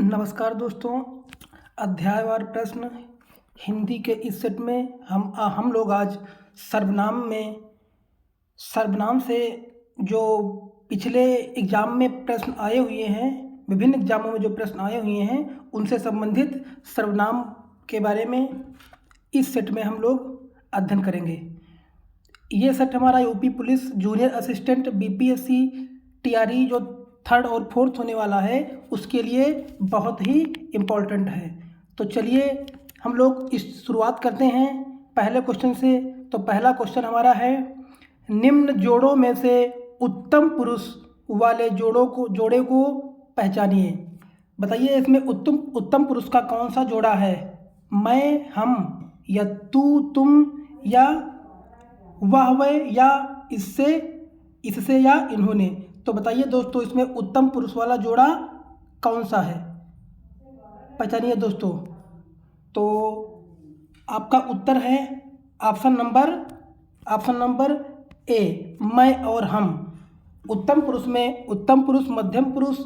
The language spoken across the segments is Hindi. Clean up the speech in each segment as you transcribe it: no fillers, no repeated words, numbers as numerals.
नमस्कार दोस्तों। अध्यायवार प्रश्न हिंदी के इस सेट में हम लोग आज सर्वनाम से जो पिछले एग्ज़ाम में प्रश्न आए हुए हैं, विभिन्न एग्ज़ामों में जो प्रश्न आए हुए हैं उनसे संबंधित सर्वनाम के बारे में इस सेट में हम लोग अध्ययन करेंगे। ये सेट हमारा UP police junior assistant BPSC TRE जो 3rd और 4th होने वाला है उसके लिए बहुत ही इम्पोर्टेंट है। तो चलिए हम लोग इस शुरुआत करते हैं पहले क्वेश्चन से। तो पहला क्वेश्चन हमारा है, निम्न जोड़ों में से उत्तम पुरुष वाले जोड़े को पहचानिए। बताइए इसमें उत्तम पुरुष का कौन सा जोड़ा है? मैं, हम, या तू, तुम, या वह, वह, या इससे या इन्होंने। तो बताइए दोस्तों इसमें उत्तम पुरुष वाला जोड़ा कौन सा है? पहचानिए दोस्तों। तो आपका उत्तर है ऑप्शन नंबर ए, मैं और हम। उत्तम पुरुष में उत्तम पुरुष, मध्यम पुरुष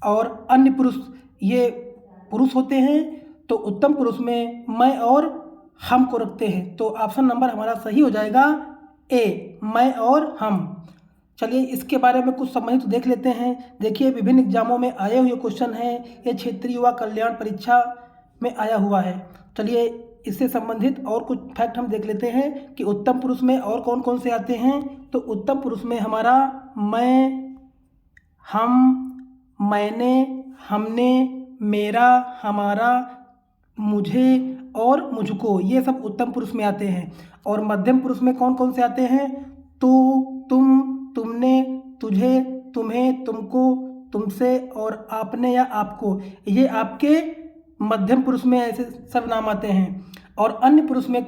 और अन्य पुरुष ये पुरुष होते हैं। तो उत्तम पुरुष में मैं और हम को रखते हैं। तो ऑप्शन नंबर हमारा सही हो जाएगा ए, मैं और हम। चलिए इसके बारे में कुछ समझ तो देख लेते हैं। देखिए विभिन्न एग्जामों में आए हुए क्वेश्चन हैं, ये क्षेत्रीय युवा कल्याण परीक्षा में आया हुआ है। चलिए इससे संबंधित और कुछ फैक्ट हम देख लेते हैं कि उत्तम पुरुष में और कौन कौन से आते हैं। तो उत्तम पुरुष में हमारा मैं, हम, मैंने, हमने, मेरा, हमारा, मुझे और मुझको, ये सब उत्तम पुरुष में आते हैं। और मध्यम पुरुष में कौन कौन से आते हैं? तू, तुम, तुमने, तुझे, तुम्हें, तुमको, तुमसे और आपने या आपको, ये आपके मध्यम पुरुष में ऐसे सर्वनाम आते हैं। और अन्य पुरुष में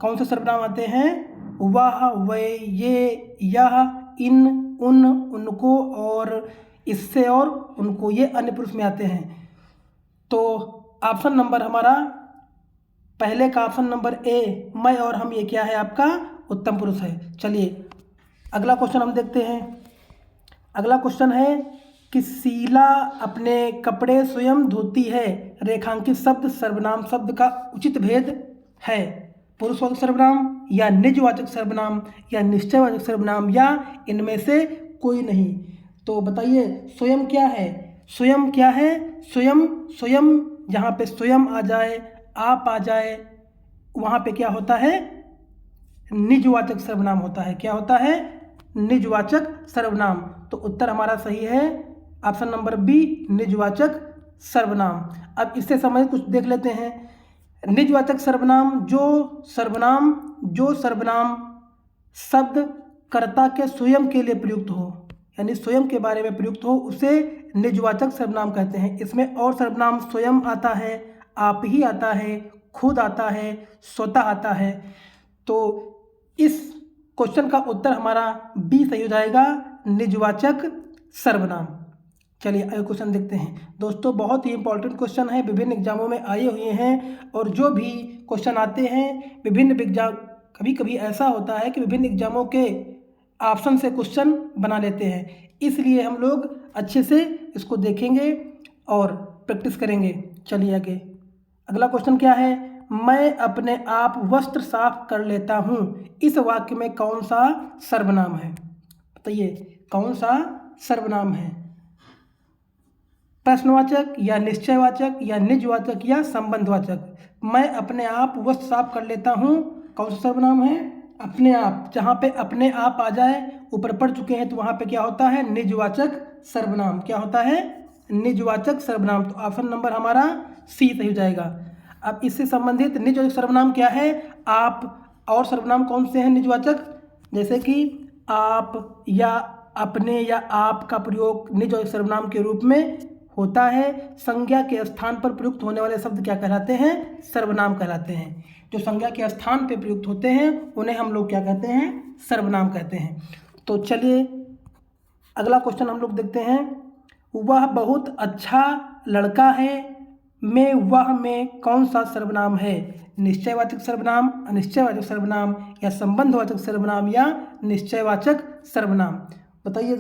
कौन से सर्वनाम आते हैं? वह, वह, ये, यह, इन, उन, उनको और इससे और उनको, ये अन्य पुरुष में आते हैं। तो ऑप्शन नंबर हमारा पहले का ऑप्शन नंबर ए, मैं और हम, ये क्या है? आपका उत्तम पुरुष है। चलिए अगला क्वेश्चन हम देखते हैं। अगला क्वेश्चन है कि शीला अपने कपड़े स्वयं धोती है। रेखांकित शब्द सर्वनाम शब्द का उचित भेद है। पुरुषवाचक सर्वनाम या निजवाचक सर्वनाम या निश्चयवाचक सर्वनाम या इनमें से कोई नहीं। तो बताइए स्वयं क्या है? स्वयं क्या है? स्वयं जहाँ पे स्वयं आ जाए, आप आ जाए, वहाँ पे क्या होता है? निजवाचक सर्वनाम होता है। क्या होता है? निजवाचक सर्वनाम। तो उत्तर हमारा सही है ऑप्शन नंबर बी, निजवाचक सर्वनाम। अब इससे संबंधित कुछ देख लेते हैं। निजवाचक सर्वनाम जो सर्वनाम शब्द कर्ता के स्वयं के लिए प्रयुक्त हो, यानी स्वयं के बारे में प्रयुक्त हो, उसे निजवाचक सर्वनाम कहते हैं। इसमें और सर्वनाम स्वयं आता है, आप ही आता है, खुद आता है, स्वतः आता है। तो इस क्वेश्चन का उत्तर हमारा बी सही हो जाएगा, निजवाचक सर्वनाम। चलिए अगला क्वेश्चन देखते हैं। दोस्तों बहुत ही इंपॉर्टेंट क्वेश्चन है, विभिन्न एग्जामों में आए हुए हैं। और जो भी क्वेश्चन आते हैं विभिन्न एग्जाम, कभी कभी ऐसा होता है कि विभिन्न एग्जामों के ऑप्शन से क्वेश्चन बना लेते हैं, इसलिए हम लोग अच्छे से इसको देखेंगे और प्रैक्टिस करेंगे। चलिए आगे अगला क्वेश्चन क्या है? मैं अपने आप वस्त्र साफ कर लेता हूँ। इस वाक्य में कौन सा सर्वनाम है? बताइए कौन सा सर्वनाम है? प्रश्नवाचक या निश्चयवाचक या निजवाचक या संबंधवाचक? मैं अपने आप वस्त्र साफ कर लेता हूँ, कौन सा सर्वनाम है? अपने आप। जहाँ पे अपने आप आ जाए, ऊपर पढ़ चुके हैं, तो वहाँ पे क्या होता है? निजवाचक सर्वनाम। क्या होता है? निजवाचक सर्वनाम। तो ऑप्शन नंबर हमारा सी सही हो जाएगा। अब इससे संबंधित निजवाचक सर्वनाम क्या है? आप। और सर्वनाम कौन से हैं निजवाचक? जैसे कि आप या अपने या आप का प्रयोग निजवाचक सर्वनाम के रूप में होता है। संज्ञा के स्थान पर प्रयुक्त होने वाले शब्द क्या कहलाते हैं? सर्वनाम कहलाते हैं। जो संज्ञा के स्थान पर प्रयुक्त होते हैं उन्हें हम लोग क्या कहते हैं? सर्वनाम कहते हैं। तो चलिए अगला क्वेश्चन हम लोग देखते हैं। वह बहुत अच्छा लड़का है वह में कौन सा सर्वनाम है? निश्चयवाचक सर्वनाम, अनिश्चयवाचक सर्वनाम या संबंधवाचक सर्वनाम या निश्चयवाचक सर्वनाम? बताइए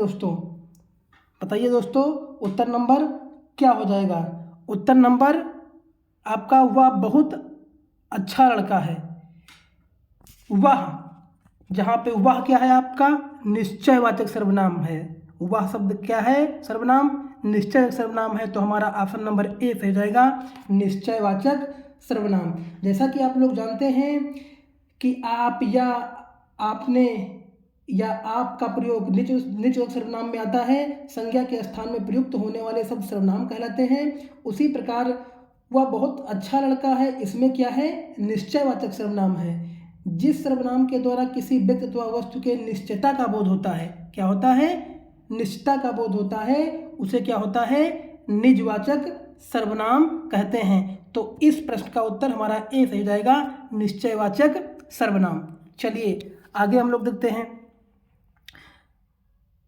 दोस्तों उत्तर नंबर क्या हो जाएगा? उत्तर नंबर आपका वह बहुत अच्छा लड़का है। वह, जहाँ पे वह क्या है आपका निश्चयवाचक सर्वनाम है। वह शब्द क्या है? सर्वनाम, निश्चय सर्वनाम है। तो हमारा ऑप्शन नंबर ए सही हो जाएगा, निश्चयवाचक सर्वनाम। जैसा कि आप लोग जानते हैं कि आप या आपने या आपका प्रयोग निजवाचक सर्वनाम में आता है। संज्ञा के स्थान में प्रयुक्त होने वाले शब्द सर्वनाम कहलाते हैं। उसी प्रकार वह बहुत अच्छा लड़का है, इसमें क्या है? निश्चयवाचक सर्वनाम है। जिस सर्वनाम के द्वारा किसी व्यक्ति अथवा वस्तु के निश्चयता का बोध होता है, क्या होता है? निश्चयता का बोध होता है, उसे क्या होता है? निजवाचक सर्वनाम कहते हैं। तो इस प्रश्न का उत्तर हमारा ए सही हो जाएगा, निश्चयवाचक सर्वनाम। चलिए आगे हम लोग देखते हैं।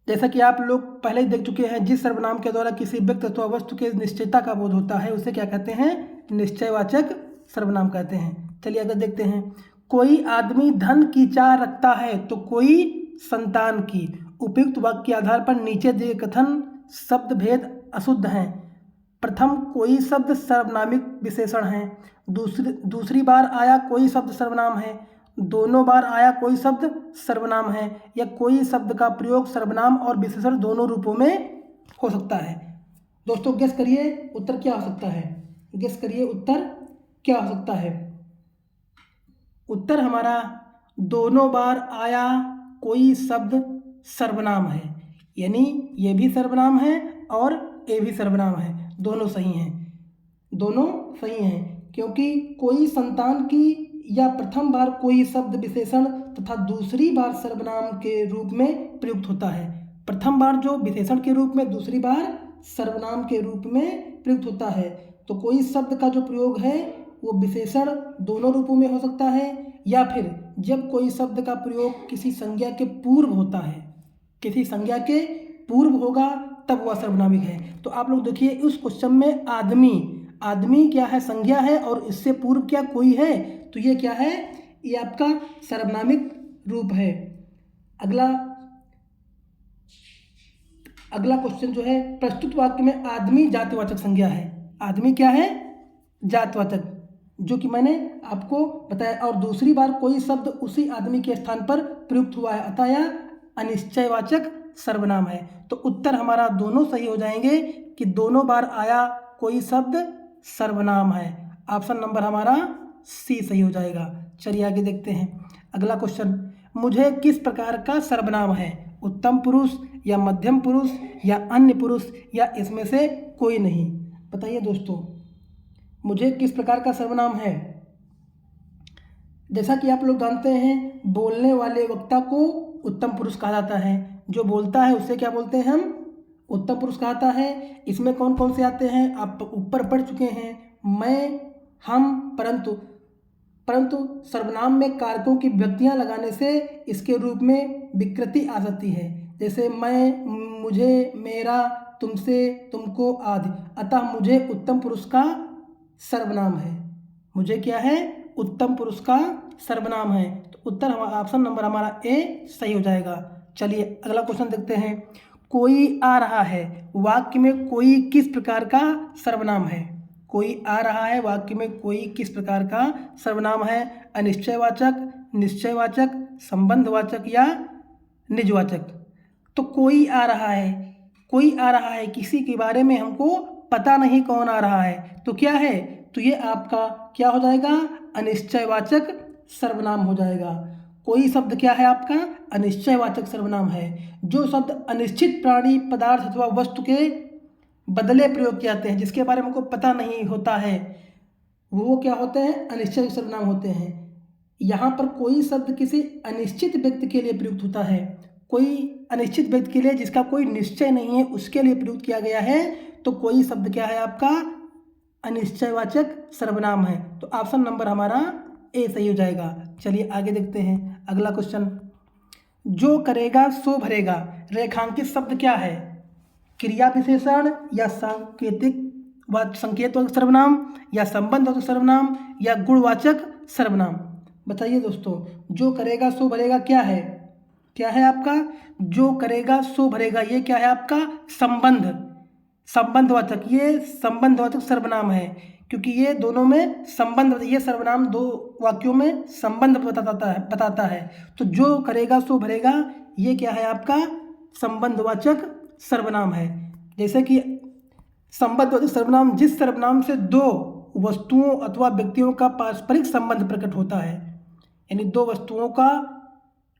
जैसा कि आप लोग पहले ही देख चुके हैं, जिस सर्वनाम के द्वारा किसी व्यक्ति अथवा वस्तु के निश्चयता का बोध होता है उसे क्या कहते हैं? निश्चयवाचक सर्वनाम कहते हैं। चलिए आगे देखते हैं। कोई आदमी धन की चाह रखता है तो कोई संतान की। उपयुक्त वाक्य के आधार पर नीचे दिए कथन शब्द भेद अशुद्ध हैं। प्रथम, कोई शब्द सर्वनामिक विशेषण है। दूसरी बार आया कोई शब्द सर्वनाम है। दोनों बार आया कोई शब्द सर्वनाम है। या कोई शब्द का प्रयोग सर्वनाम और विशेषण दोनों रूपों में हो सकता है। दोस्तों गेस करिए उत्तर क्या हो सकता है? गेस करिए उत्तर क्या हो सकता है? उत्तर हमारा दोनों बार आया कोई शब्द सर्वनाम है, यानी ये भी सर्वनाम है और ये भी सर्वनाम है। दोनों सही हैं, दोनों सही हैं, क्योंकि कोई संतान की या प्रथम बार कोई शब्द विशेषण तथा दूसरी बार सर्वनाम के रूप में प्रयुक्त होता है। प्रथम बार जो विशेषण के रूप में, दूसरी बार सर्वनाम के रूप में प्रयुक्त होता है। तो कोई शब्द का जो प्रयोग है वो विशेषण दोनों रूपों में हो सकता है, या फिर जब कोई शब्द का प्रयोग किसी संज्ञा के पूर्व होता है, किसी संज्ञा के पूर्व होगा तब वह सर्वनामिक है। तो आप लोग देखिए उस क्वेश्चन में आदमी क्या है? संज्ञा है, और इससे पूर्व क्या कोई है, तो ये क्या है? ये आपका सर्वनामिक रूप है। अगला क्वेश्चन जो है, प्रस्तुत वाक्य में आदमी जातिवाचक संज्ञा है। आदमी क्या है? जातिवाचक, जो कि मैंने आपको बताया। और दूसरी बार कोई शब्द उसी आदमी के स्थान पर प्रयुक्त हुआ है, अतः यह अनिश्चयवाचक सर्वनाम है। तो उत्तर हमारा दोनों सही हो जाएंगे कि दोनों बार आया कोई शब्द सर्वनाम है। ऑप्शन नंबर हमारा सी सही हो जाएगा। चलिए आगे देखते हैं अगला क्वेश्चन। मुझे किस प्रकार का सर्वनाम है? उत्तम पुरुष या मध्यम पुरुष या अन्य पुरुष या इसमें से कोई नहीं? बताइए दोस्तों, मुझे किस प्रकार का सर्वनाम है? जैसा कि आप लोग जानते हैं, बोलने वाले वक्ता को उत्तम पुरुष कहा जाता है। जो बोलता है उसे क्या बोलते हैं हम? उत्तम पुरुष कहता है। इसमें कौन कौन से आते हैं आप ऊपर पढ़ चुके हैं, मैं, हम, परंतु सर्वनाम में कारकों की व्यक्तियां लगाने से इसके रूप में विकृति आ सकती है। जैसे मैं, मुझे, मेरा, तुमसे, तुमको आदि। अतः मुझे उत्तम पुरुष का सर्वनाम है। मुझे क्या है? उत्तम पुरुष का सर्वनाम है। तो उत्तर ऑप्शन नंबर हमारा ए सही हो जाएगा। चलिए अगला क्वेश्चन देखते हैं। कोई आ रहा है वाक्य में कोई किस प्रकार का सर्वनाम है? कोई आ रहा है वाक्य में कोई किस प्रकार का सर्वनाम है? अनिश्चयवाचक, निश्चयवाचक, संबंधवाचक या निजवाचक? तो कोई आ रहा है, किसी के बारे में हमको पता नहीं कौन आ रहा है, तो क्या है? तो ये आपका क्या हो जाएगा? अनिश्चयवाचक सर्वनाम हो जाएगा। कोई शब्द क्या है आपका? अनिश्चयवाचक सर्वनाम है। जो शब्द अनिश्चित प्राणी, पदार्थ अथवा वस्तु के बदले प्रयोग किए जाते हैं, जिसके बारे में हमको पता नहीं होता है, वो क्या होते हैं? अनिश्चय सर्वनाम होते हैं। यहाँ पर कोई शब्द किसी अनिश्चित व्यक्ति के लिए प्रयुक्त होता है। कोई अनिश्चित व्यक्ति के लिए जिसका कोई निश्चय नहीं है उसके लिए प्रयुक्त किया गया है, तो कोई शब्द क्या है आपका? अनिश्चयवाचक सर्वनाम है। तो ऑप्शन नंबर हमारा ए सही हो जाएगा। चलिए आगे देखते हैं अगला क्वेश्चन। जो करेगा सो भरेगा रेखांकित शब्द क्या है? क्रिया विशेषण या संकेतवाचक सर्वनाम या संबंधवाचक सर्वनाम या गुणवाचक सर्वनाम? बताइए दोस्तों, जो करेगा सो भरेगा क्या है? क्या है आपका? जो करेगा सो भरेगा, ये क्या है आपका? संबंध। संबंधवाचक, ये संबंधवाचक सर्वनाम है क्योंकि ये दोनों में संबंध, ये सर्वनाम दो वाक्यों में संबंध बताता है। तो जो करेगा सो भरेगा, ये क्या है आपका संबंधवाचक सर्वनाम है। जैसे कि संबंधवाचक सर्वनाम जिस सर्वनाम से दो वस्तुओं अथवा व्यक्तियों का पारस्परिक संबंध प्रकट होता है, यानी दो वस्तुओं का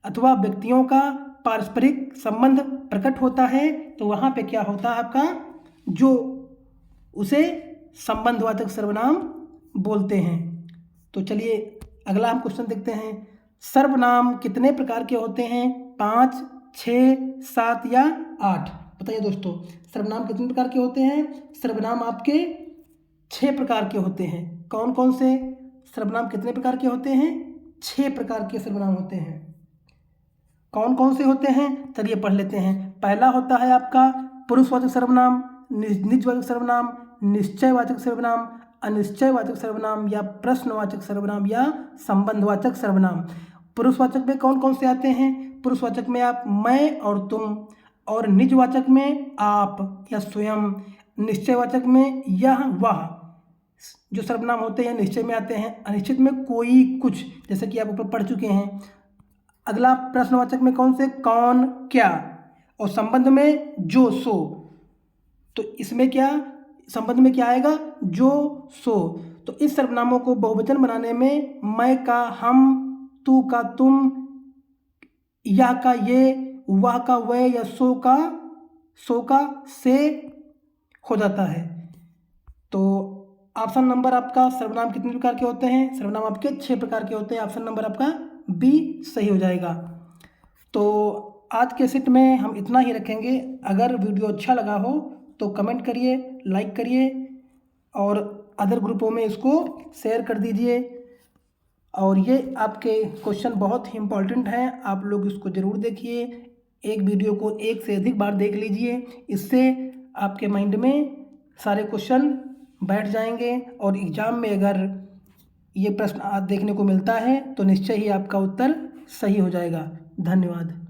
अथवा व्यक्तियों का पारस्परिक संबंध प्रकट होता है, तो वहाँ पे क्या होता है आपका, जो उसे संबंधवाचक सर्वनाम बोलते हैं। तो चलिए अगला हम क्वेश्चन देखते हैं। सर्वनाम कितने प्रकार के होते हैं? 5, 6, 7 या 8? बताइए दोस्तों, सर्वनाम कितने प्रकार के होते हैं? सर्वनाम आपके 6 प्रकार के होते हैं। कौन कौन से सर्वनाम कितने प्रकार के होते हैं? 6 प्रकार के सर्वनाम होते हैं। कौन कौन से होते हैं? चलिए पढ़ लेते हैं। पहला होता है आपका पुरुषवाचक सर्वनाम, निजवाचक सर्वनाम, निश्चयवाचक सर्वनाम, अनिश्चयवाचक सर्वनाम या प्रश्नवाचक सर्वनाम या संबंधवाचक सर्वनाम। पुरुषवाचक में कौन कौन से आते हैं? पुरुषवाचक में आप मैं और तुम, और निजवाचक में आप या स्वयं, निश्चयवाचक में यह वह जो सर्वनाम होते हैं निश्चय में आते हैं, अनिश्चित में कोई कुछ, जैसे कि आप ऊपर पढ़ चुके हैं। अगला प्रश्नवाचक में कौन से? कौन, क्या, और संबंध में जो, सो। तो इसमें क्या संबंध में क्या आएगा? जो, सो। तो इस सर्वनामों को बहुवचन बनाने में मैं का हम, तू का तुम, यह का ये, वह का वह या सो का से हो जाता है। तो ऑप्शन नंबर आपका सर्वनाम कितने प्रकार के होते हैं? सर्वनाम आपके 6 प्रकार के होते हैं। ऑप्शन नंबर आपका बी सही हो जाएगा। तो आज के सेट में हम इतना ही रखेंगे। अगर वीडियो अच्छा लगा हो तो कमेंट करिए, लाइक करिए और अदर ग्रुपों में इसको शेयर कर दीजिए। और ये आपके क्वेश्चन बहुत ही इम्पोर्टेंट हैं, आप लोग इसको ज़रूर देखिए। एक वीडियो को एक से अधिक बार देख लीजिए, इससे आपके माइंड में सारे क्वेश्चन बैठ जाएंगे और एग्ज़ाम में अगर ये प्रश्न देखने को मिलता है तो निश्चय ही आपका उत्तर सही हो जाएगा। धन्यवाद।